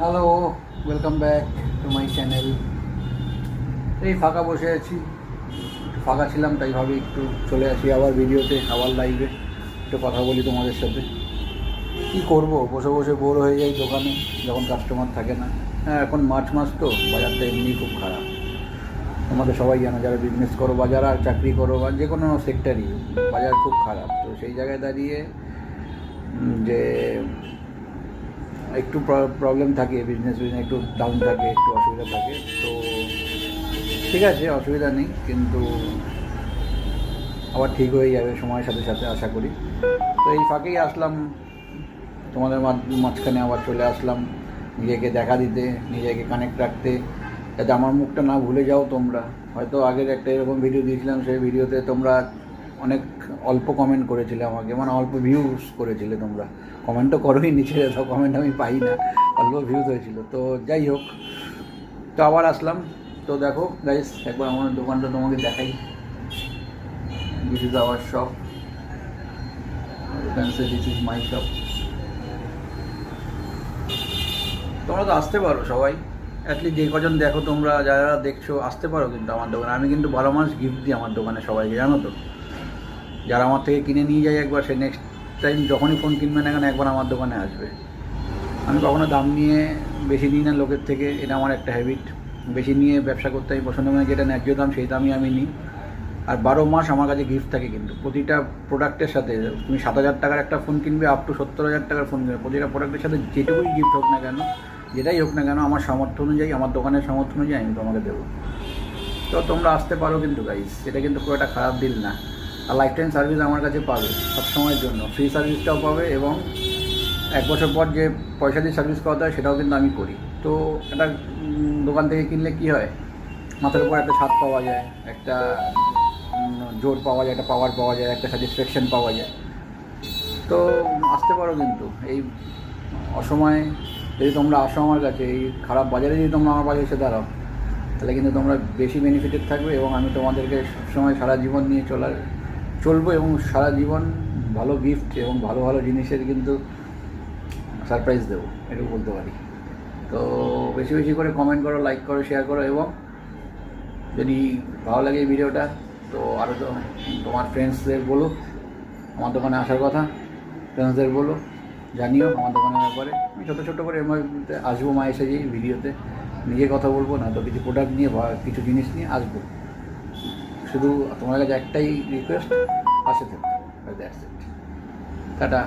Hello, welcome back to my channel. এই ফাঁকা বসে আছি, ফাঁকা ছিলাম তাই ভাবি একটু চলে আসি আবার ভিডিওতে, আবার লাইভে একটু কথা বলি তোমাদের সাথে। কী করব, বসে বসে বোর হয়ে যাই দোকানে যখন কাস্টমার থাকে না। হ্যাঁ, এখন মার্চ মাস তো বাজারটা এমনি খুব খারাপ। তোমাদের সবাই জানো, যারা বিজনেস করো বা যারা চাকরি করো বা যে কোনো সেক্টরই, বাজার খুব খারাপ। তো সেই জায়গায় দাঁড়িয়ে যে একটু প্রবলেম থাকে, বিজনেস একটু ডাউন থাকে, একটু অসুবিধা থাকে। তো ঠিক আছে, অসুবিধা নেই, কিন্তু আবার ঠিক হয়ে যাবে সময়ের সাথে সাথে আশা করি। তো এই ফাঁকেই আসলাম তোমাদের মাঝখানে, আবার চলে আসলাম নিজেকে দেখা দিতে, নিজেকে কানেক্ট রাখতে, যাতে আমার মুখটা না ভুলে যাও তোমরা। হয়তো আগের একটা এরকম ভিডিও দিয়েছিলাম, সেই ভিডিওতে তোমরা অনেক অল্প কমেন্ট করেছিলে আমাকে, মানে অল্প ভিউজ করেছিলে তোমরা। কমেন্টও করোই নিচে, তো কমেন্ট আমি পাই না, অল্প ভিউজ হয়েছিল। তো যাই হোক, তো আবার আসলাম। তো দেখো গাইস, একবার আমার দোকানটা তোমাকে দেখাই। This is our shop, you can say this is my shop. তোমরা তো আসতে পারো সবাই, অ্যাটলিস্ট যে কজন দেখো তোমরা, যারা দেখছো আসতে পারো কিন্তু আমার দোকানে। আমি কিন্তু ভালো মানুষ গিফট দিই আমার দোকানে সবাইকে, জানো তো। যারা আমার থেকে কিনে নিয়ে যায় একবার, সে নেক্সট টাইম যখনই ফোন কিনবে না কেন একবার আমার দোকানে আসবে। আমি কখনো দাম নিয়ে বেশি নিই না লোকের থেকে, এটা আমার একটা হ্যাবিট। বেশি নিয়ে ব্যবসা করতে আমি পছন্দ করি, যেটা ন্যায্য দাম সেই দামই আমি নিই। আর 12 মাস আমার কাছে গিফট থাকে কিন্তু প্রতিটা প্রোডাক্টের সাথে। তুমি 7,000 টাকার একটা ফোন কিনবে, আপ টু 70,000 টাকার ফোন কিনবে, প্রতিটা প্রোডাক্টের সাথে যেটুকুই গিফট হোক না কেন, যেটাই হোক না কেন, আমার সামর্থ্য অনুযায়ী, আমার দোকানের সামর্থ্য অনুযায়ী আমি তোমাকে দেবো। তো তোমরা আসতে পারো কিন্তু গাইস, এটা কিন্তু খুব একটা খারাপ ডিল না। আর লাইফ টাইম সার্ভিস আমার কাছে পাবে সবসময়ের জন্য, ফ্রি সার্ভিসটাও পাবে, এবং 1 বছর পর যে পয়সা দিয়ে সার্ভিস করাতে হয় সেটাও কিন্তু আমি করি। তো একটা দোকান থেকে কিনলে কী হয়, মাথার উপর একটা ছাদ পাওয়া যায়, একটা জোর পাওয়া যায়, একটা পাওয়ার পাওয়া যায়, একটা স্যাটিসফ্যাকশান পাওয়া যায়। তো আসতে পারো কিন্তু এই অসময়ে, যদি তোমরা আসো আমার কাছে, এই খারাপ বাজারে যদি তোমরা আমার পাশে এসে দাঁড়াও, তাহলে কিন্তু তোমরা বেশি বেনিফিটেড থাকবে, এবং আমি তোমাদেরকে সবসময় সারা জীবন নিয়ে চলবো, এবং সারা জীবন ভালো গিফট এবং ভালো ভালো জিনিসের কিন্তু সারপ্রাইজ দেবো, এটুকু বলতে পারি। তো বেশি বেশি করে কমেন্ট করো, লাইক করো, শেয়ার করো, এবং যদি ভালো লাগে এই ভিডিওটা তো আরও তোমার ফ্রেন্ডসদের বলো আমার দোকানে আসার কথা। ফ্রেন্ডসদের বলো, জানিও আমার দোকানের ব্যাপারে। আমি ছোটো ছোটো করে এর মধ্যে আসবো মায়ের সাথে এই ভিডিওতে, নিজে কথা বলবো না তো, কিছু প্রোডাক্ট নিয়ে বা কিছু জিনিস নিয়ে আসবো। শুধু তোমার কাছে একটাই রিকোয়েস্ট, পাশে থেকো, দ্যাটস ইট। টাটা।